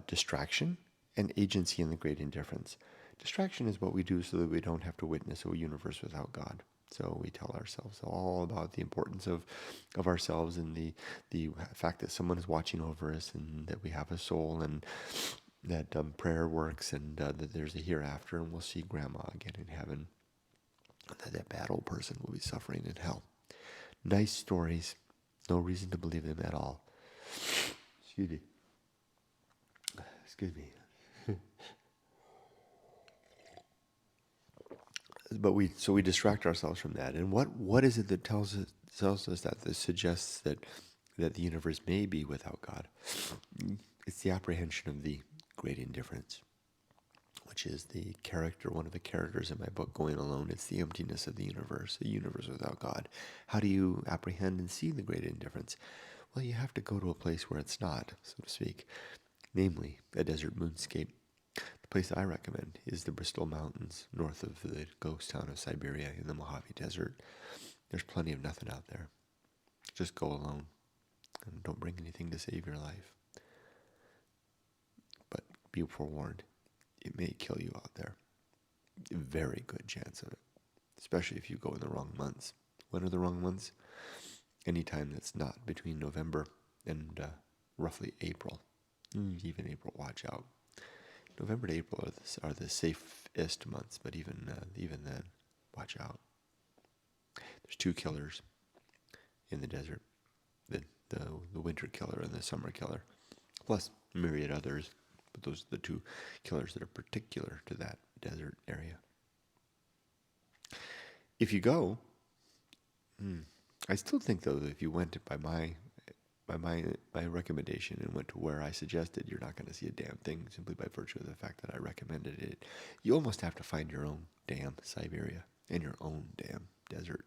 distraction and agency in the great indifference. Distraction is what we do so that we don't have to witness a universe without God. So we tell ourselves all about the importance of ourselves and the fact that someone is watching over us and that we have a soul and that prayer works and that there's a hereafter and we'll see grandma again in heaven. That bad old person will be suffering in hell. Nice stories. No reason to believe them at all. Excuse me. Excuse me. But we distract ourselves from that. And what is it that tells us that suggests that the universe may be without God? It's the apprehension of the great indifference, which is one of the characters in my book, Going Alone. It's the emptiness of the universe without God. How do you apprehend and see the great indifference? Well, you have to go to a place where it's not, so to speak, namely a desert moonscape. The place I recommend is the Bristol Mountains, north of the ghost town of Siberia in the Mojave Desert. There's plenty of nothing out there. Just go alone and don't bring anything to save your life. But be forewarned, it may kill you out there. A very good chance of it, especially if you go in the wrong months. When are the wrong months? Anytime that's not between November and roughly April. Even April, watch out. November to April are the safest months, but even then, watch out. There's two killers in the desert: the winter killer and the summer killer, plus myriad others. But those are the two killers that are particular to that desert area. If you go, I still think though that if you went by my recommendation and went to where I suggested, you're not going to see a damn thing simply by virtue of the fact that I recommended it. You almost have to find your own damn Siberia and your own damn desert.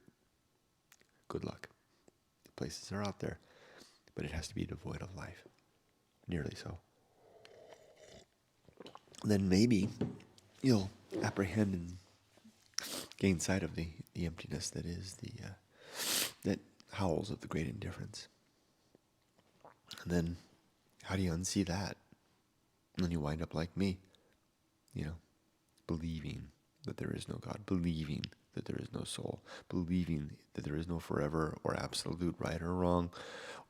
Good luck. The places are out there, but it has to be devoid of life. Nearly so. Then maybe you'll apprehend and gain sight of the emptiness that is that howls of the great indifference. And then, how do you unsee that? And then you wind up like me, believing that there is no God, believing that there is no soul, believing that there is no forever or absolute right or wrong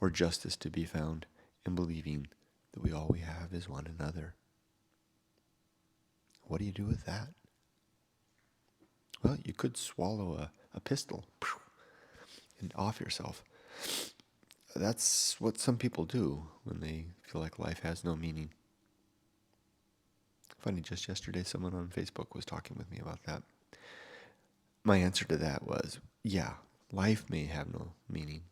or justice to be found, and believing that all we have is one another. What do you do with that? Well, you could swallow a pistol and off yourself. That's what some people do when they feel like life has no meaning. Funny, just yesterday someone on Facebook was talking with me about that. My answer to that was, yeah, life may have no meaning.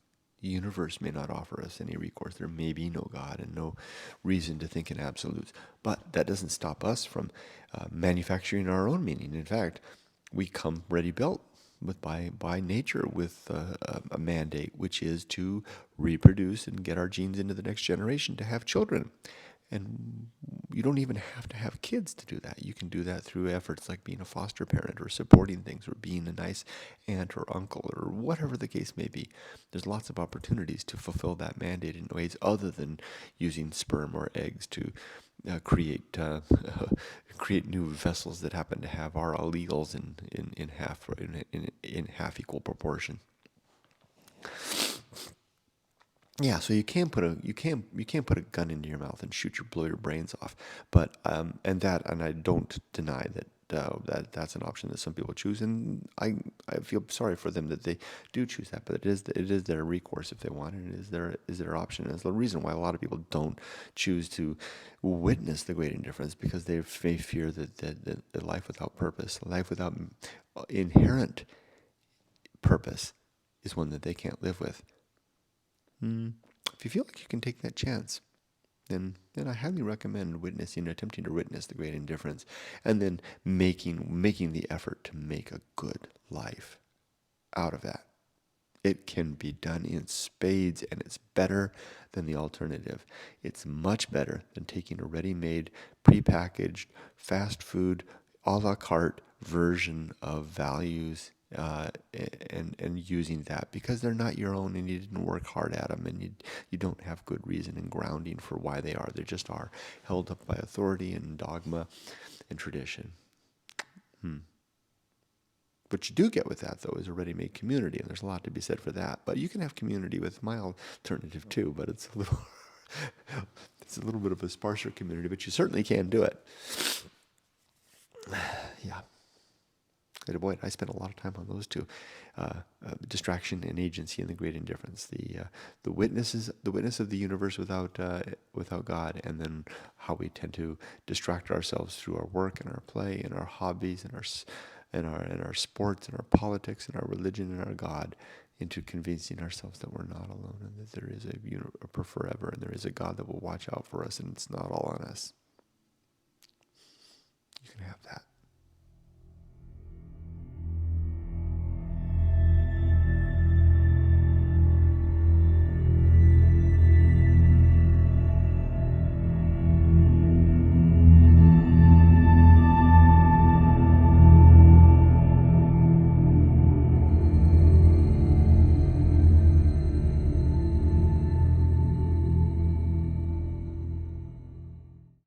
The universe may not offer us any recourse. There may be no God and no reason to think in absolutes. But that doesn't stop us from manufacturing our own meaning. In fact, we come ready built by nature with a mandate, which is to reproduce and get our genes into the next generation to have children. And you don't even have to have kids to do that. You can do that through efforts like being a foster parent or supporting things or being a nice aunt or uncle or whatever the case may be. There's lots of opportunities to fulfill that mandate in ways other than using sperm or eggs to create new vessels that happen to have our alleles in half equal proportion. Yeah, so you can't put a gun into your mouth and blow your brains off, but and I don't deny that that's an option that some people choose, and I feel sorry for them that they do choose that, but it is their recourse if they want it. It is their option. And it's the reason why a lot of people don't choose to witness the great indifference, because they fear that life without purpose, life without inherent purpose, is one that they can't live with. If you feel like you can take that chance, then I highly recommend attempting to witness the great indifference, and then making the effort to make a good life out of that. It can be done in spades, and it's better than the alternative. It's much better than taking a ready-made, prepackaged, fast food, a la carte version of values and using that because they're not your own and you didn't work hard at them and you don't have good reason and grounding for why they are. They just are held up by authority and dogma and tradition. What you do get with that, though, is a ready-made community, and there's a lot to be said for that. But you can have community with my alternative too, but it's a little it's a little bit of a sparser community, but you certainly can do it. Yeah. And boy, I spent a lot of time on those two: distraction and agency, and the great indifference. The witness of the universe without God, and then how we tend to distract ourselves through our work and our play and our hobbies and our sports and our politics and our religion and our God, into convincing ourselves that we're not alone and that there is a forever and there is a God that will watch out for us and it's not all on us. You can have that.